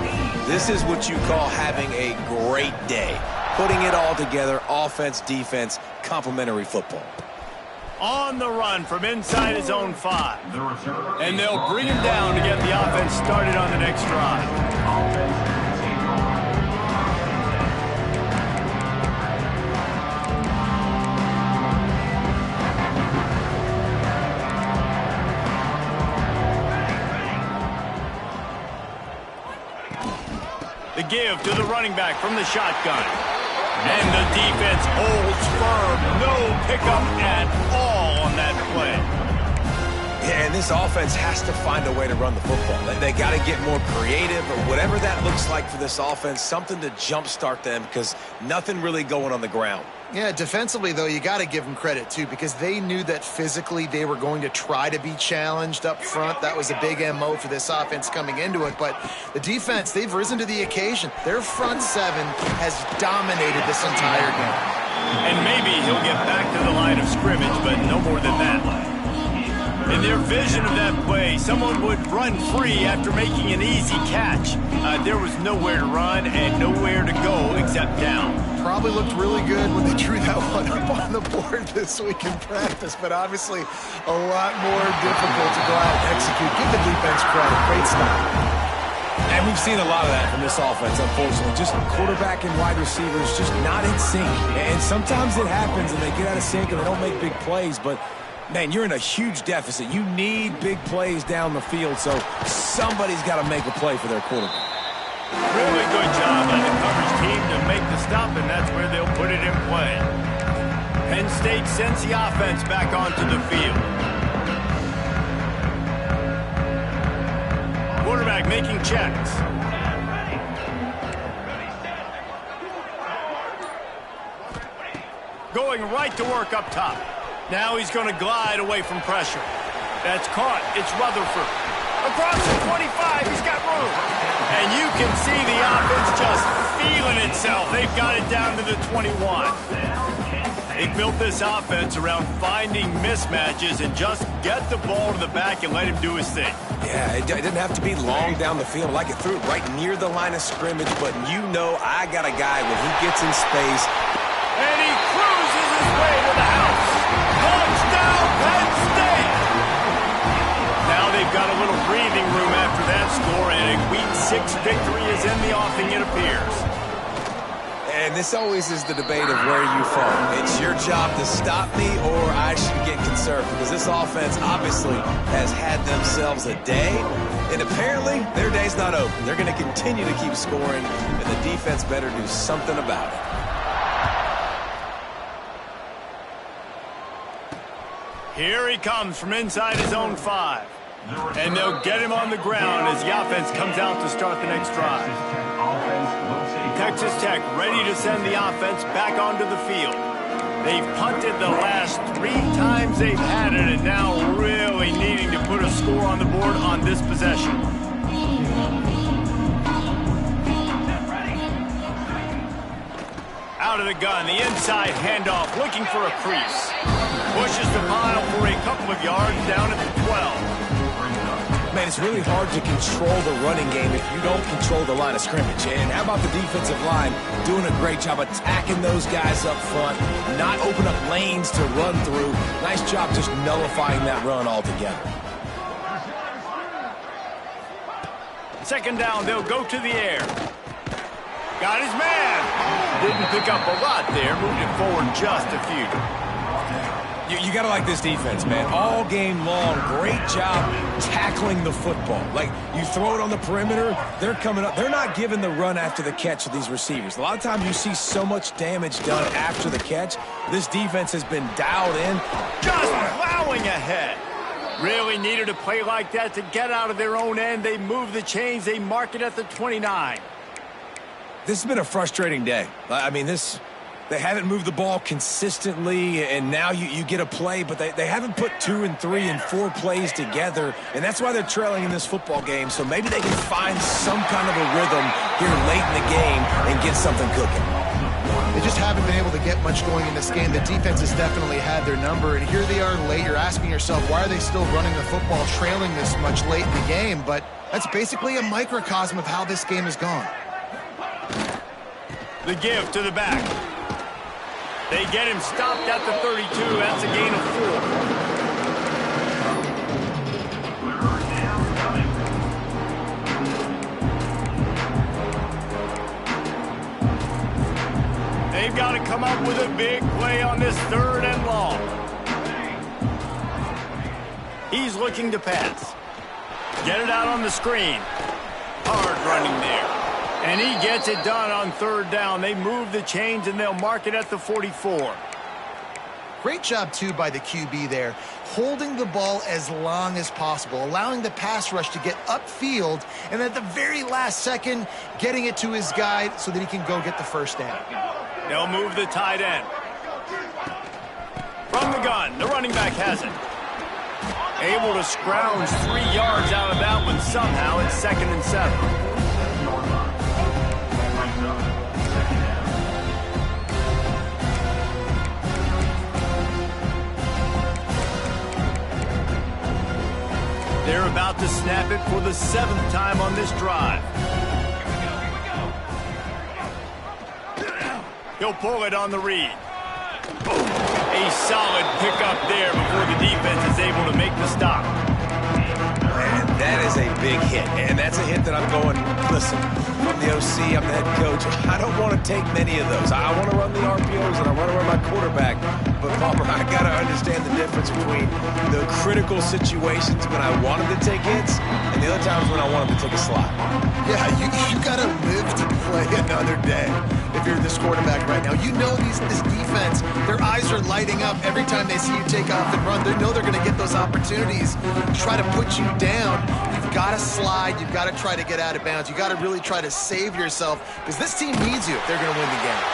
This is what you call having a great day. Putting it all together, offense, defense, complementary football. On the run from inside his own 5. And they'll bring him down to get the offense started on the next drive. The give to the running back from the shotgun. And the defense holds firm. No pickup at all on that play. Yeah, and this offense has to find a way to run the football. They got to get more creative or whatever that looks like for this offense, something to jumpstart them because nothing really going on the ground. Yeah, defensively, though, you got to give them credit, too, because they knew that physically they were going to try to be challenged up front. That was a big MO for this offense coming into it. But the defense, they've risen to the occasion. Their front 7 has dominated this entire game. And maybe he'll get back to the line of scrimmage, but no more than that. In their vision of that play, someone would run free after making an easy catch. There was nowhere to run and nowhere to go except down. Probably looked really good when they drew that one up on the board this week in practice, but obviously a lot more difficult to go out and execute. Give the defense credit. Great stop. And we've seen a lot of that from this offense, unfortunately. Just quarterback and wide receivers just not in sync. And sometimes it happens and they get out of sync and they don't make big plays, but man, you're in a huge deficit. You need big plays down the field, so somebody's got to make a play for their quarterback. Really good job by the coverage team to make the stop, and that's where they'll put it in play. Penn State sends the offense back onto the field. Quarterback making checks. Going right to work up top. Now he's going to glide away from pressure. That's caught. It's Rutherford. Across the 25, he's got room. And you can see the offense just feeling itself. They've got it down to the 21. They built this offense around finding mismatches and just get the ball to the back and let him do his thing. Yeah, it didn't have to be long down the field. Like it threw it right near the line of scrimmage, but you know I got a guy when he gets in space. And he cruises his way to the house. Touchdown, Penn State! Now they've got a little breathing room after that score, and a Week 6 victory is in the offing, it appears. And this always is the debate of where you fall. It's your job to stop me, or I should get concerned, because this offense obviously has had themselves a day, and apparently their day's not over. They're going to continue to keep scoring, and the defense better do something about it. Here he comes from inside his own 5. And they'll get him on the ground as the offense comes out to start the next drive. Texas Tech ready to send the offense back onto the field. They've punted the last 3 times they've had it, and now really needing to put a score on the board on this possession. Out of the gun, the inside handoff, looking for a crease. Pushes the pile for a couple of yards down at the 12. Man, it's really hard to control the running game if you don't control the line of scrimmage. And how about the defensive line doing a great job attacking those guys up front, not open up lanes to run through. Nice job just nullifying that run altogether. Second down, they'll go to the air. Got his man. Didn't pick up a lot there, moved it forward just a few. You got to like this defense, man. All game long, great job tackling the football. Like, you throw it on the perimeter, they're coming up. They're not giving the run after the catch of these receivers. A lot of times you see so much damage done after the catch. This defense has been dialed in. Just plowing ahead. Really needed a play like that to get out of their own end. They move the chains. They mark it at the 29. This has been a frustrating day. I mean, they haven't moved the ball consistently, and now you get a play, but they haven't put 2 and 3 and 4 plays together, and that's why they're trailing in this football game. So maybe they can find some kind of a rhythm here late in the game and get something cooking. They just haven't been able to get much going in this game. The defense has definitely had their number, and here they are late. You're asking yourself, why are they still running the football, trailing this much late in the game? But that's basically a microcosm of how this game has gone. The give to the back. They get him stopped at the 32. That's a gain of 4. They've got to come up with a big play on this 3rd and long. He's looking to pass. Get it out on the screen. Hard running there. And he gets it done on 3rd down. They move the chains, and they'll mark it at the 44. Great job, too, by the QB there, holding the ball as long as possible, allowing the pass rush to get upfield, and at the very last second, getting it to his guy so that he can go get the 1st down. They'll move the tight end. From the gun, the running back has it. Able to scrounge 3 yards out of that one somehow. It's 2nd and 7. They're about to snap it for the 7th time on this drive. He'll pull it on the read. A solid pickup there before the defense is able to make the stop. And that is a big hit. And that's a hit that I'm going, listen, I'm the OC, I'm the head coach. I don't want to take many of those. I want to run the RPOs and I want to run my quarterback. But, Palmer, I got to understand the difference between the critical situations when I want him to take hits and the other times when I want him to take a slot. Yeah, you got to live to play another day if you're this quarterback right now. You know this defense, their eyes are lighting up every time they see you take off and run. They know they're going to get those opportunities to try to put you down. You've got to slide. You've got to try to get out of bounds. You've got to really try to save yourself because this team needs you if they're going to win the game.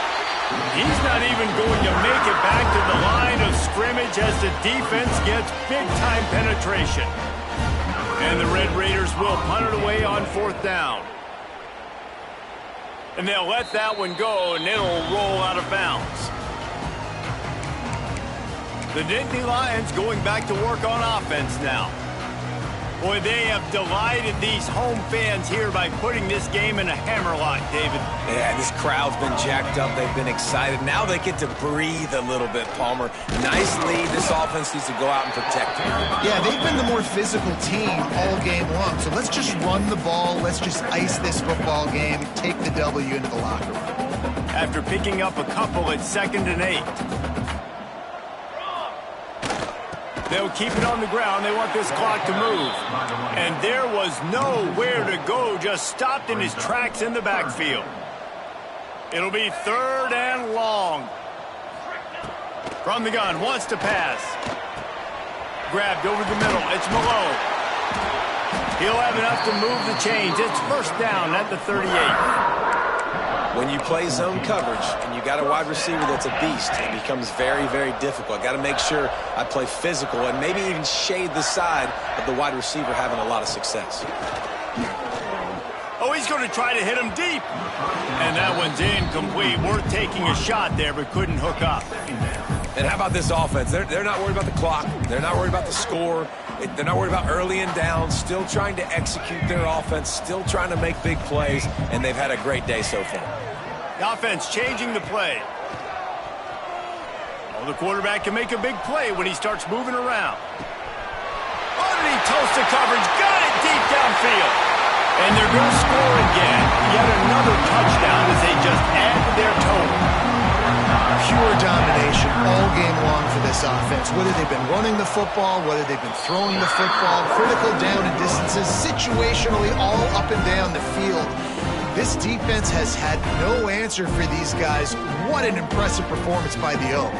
He's not even going to make it back to the line of scrimmage as the defense gets big-time penetration. And the Red Raiders will punt it away on 4th down. And they'll let that one go, and it'll roll out of bounds. The Nittany Lions going back to work on offense now. Boy, they have delighted these home fans here by putting this game in a hammerlock, David. Yeah, this crowd's been jacked up. They've been excited. Now they get to breathe a little bit, Palmer. Nice lead. This offense needs to go out and protect it. Yeah, they've been the more physical team all game long. So let's just run the ball. Let's just ice this football game, take the W into the locker room. After picking up a couple at 2nd and 8. They'll keep it on the ground. They want this clock to move. And there was nowhere to go, just stopped in his tracks in the backfield. It'll be 3rd and long. From the gun, wants to pass. Grabbed over the middle. It's Malone. He'll have enough to move the chains. It's 1st down at the 38. When you play zone coverage and you got a wide receiver that's a beast, it becomes very, very difficult. I got to make sure I play physical and maybe even shade the side of the wide receiver having a lot of success. Oh, he's going to try to hit him deep. And that one's incomplete. Worth taking a shot there, but couldn't hook up. And how about this offense? They're not worried about the clock. They're not worried about the score. They're not worried about early and down. Still trying to execute their offense. Still trying to make big plays. And they've had a great day so far. The offense changing the play. Oh, the quarterback can make a big play when he starts moving around. Underneath toasted coverage. Got it deep downfield. And they're going to score again. Yet another touchdown as they just add to their total. Pure domination all game long for this offense. Whether they've been running the football, whether they've been throwing the football, critical down and distances, situationally all up and down the field. This defense has had no answer for these guys. What an impressive performance by the O.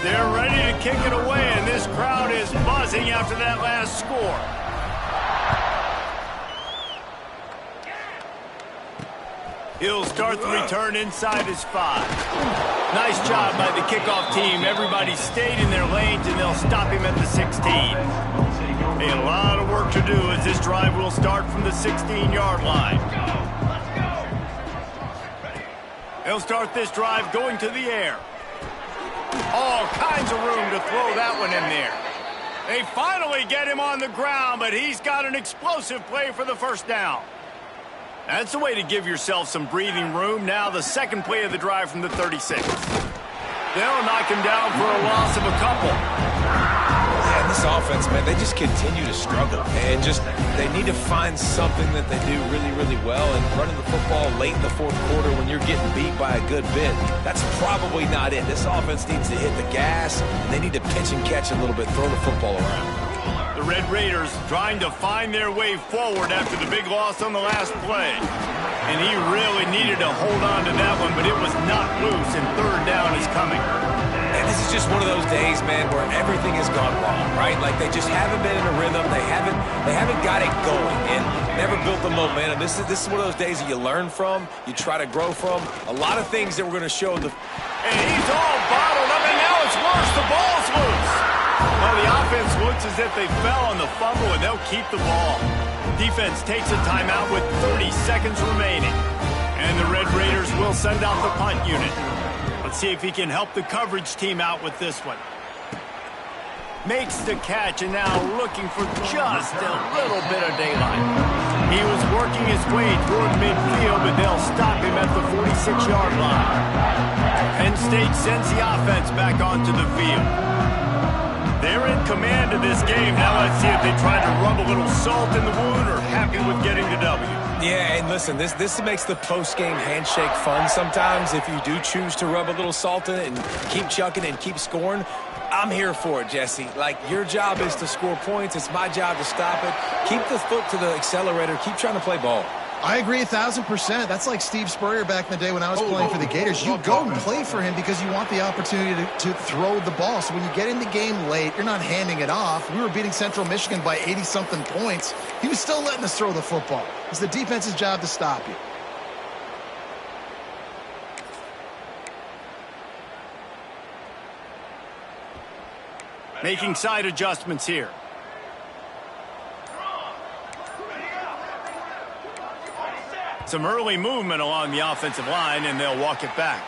They're ready to kick it away, and this crowd is buzzing after that last score. He'll start the return inside his 5. Nice job by the kickoff team. Everybody stayed in their lanes, and they'll stop him at the 16. A lot of work to do as this drive will start from the 16-yard line. They'll start this drive going to the air. All kinds of room to throw that one in there. They finally get him on the ground, but he's got an explosive play for the first down. That's the way to give yourself some breathing room. Now the second play of the drive from the 36. They'll knock him down for a loss of a couple. Yeah, this offense, man, they just continue to struggle. And they need to find something that they do really, really well. And running the football late in the fourth quarter when you're getting beat by a good bit, that's probably not it. This offense needs to hit the gas, and they need to pitch and catch a little bit, throw the football around. The Red Raiders trying to find their way forward after the big loss on the last play. And he really needed to hold on to that one, but it was not loose, and third down is coming. And this is just one of those days, man, where everything has gone wrong, right? Like they just haven't been in a rhythm. They haven't got it going and never built the momentum. This is one of those days that you learn from, you try to grow from. A lot of things that we're going to show the. And he's all bottled up, and now it's worse. The ball's loose. Well, the offense looks as if they fell on the fumble, and they'll keep the ball. Defense takes a timeout with 30 seconds remaining. And the Red Raiders will send out the punt unit. Let's see if he can help the coverage team out with this one. Makes the catch, and now looking for just a little bit of daylight. He was working his way toward midfield, but they'll stop him at the 46-yard line. Penn State sends the offense back onto the field. They're in command of this game. Now let's see if they try to rub a little salt in the wound or happy with getting the W. Yeah, and listen, this makes the post-game handshake fun sometimes if you do choose to rub a little salt in it and keep chucking and keep scoring. I'm here for it, Jesse. Like, your job is to score points. It's my job to stop it. Keep the foot to the accelerator. Keep trying to play ball. I agree 1,000%. That's like Steve Spurrier back in the day when I was playing for the Gators. You go and play for him because you want the opportunity to throw the ball. So when you get in the game late, you're not handing it off. We were beating Central Michigan by 80-something points. He was still letting us throw the football. It's the defense's job to stop you. Making side adjustments here. Some early movement along the offensive line, and they'll walk it back.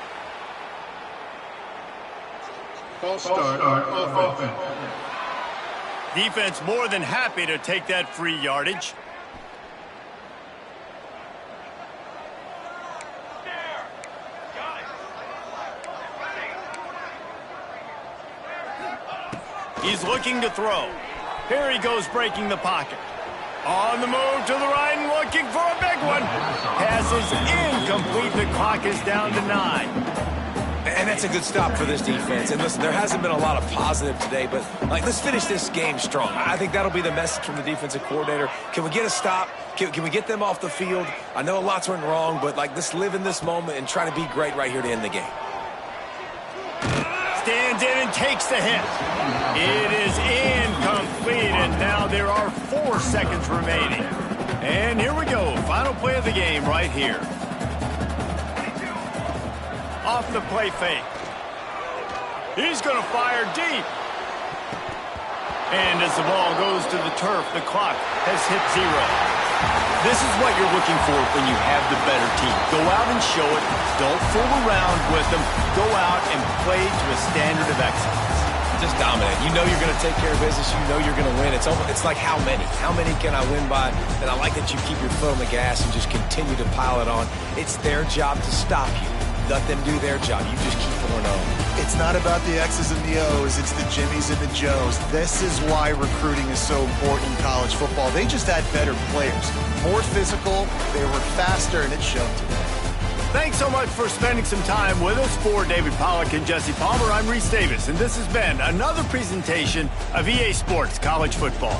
False start on offense. Defense more than happy to take that free yardage. He's looking to throw. Here he goes, breaking the pocket. On the move to the right and looking for a big one. Pass is incomplete. The clock is down to 9. And that's a good stop for this defense. And listen, there hasn't been a lot of positive today, but let's finish this game strong. I think that'll be the message from the defensive coordinator. Can we get a stop? Can we get them off the field? I know a lot's went wrong, but let's live in this moment and try to be great right here to end the game. Stands in and takes the hit. It is incomplete, and now there are 4 seconds remaining. And here we go. Final play of the game right here. Off the play fake. He's going to fire deep. And as the ball goes to the turf, the clock has hit 0. This is what you're looking for when you have the better team. Go out and show it. Don't fool around with them. Go out and play to a standard of excellence. Just dominate. You know you're going to take care of business. You know you're going to win. It's like how many? How many can I win by? And I like that you keep your foot on the gas and just continue to pile it on. It's their job to stop you. let them do their job. You just keep 4-0. It's not about the X's and the O's. It's the Jimmies and the Joes. This is why recruiting is so important in college football. They just had better players, more physical, they were faster, and it showed today. Thanks so much for spending some time with us. For David Pollack and Jesse Palmer, I'm Reese Davis, and this has been another presentation of EA Sports College Football.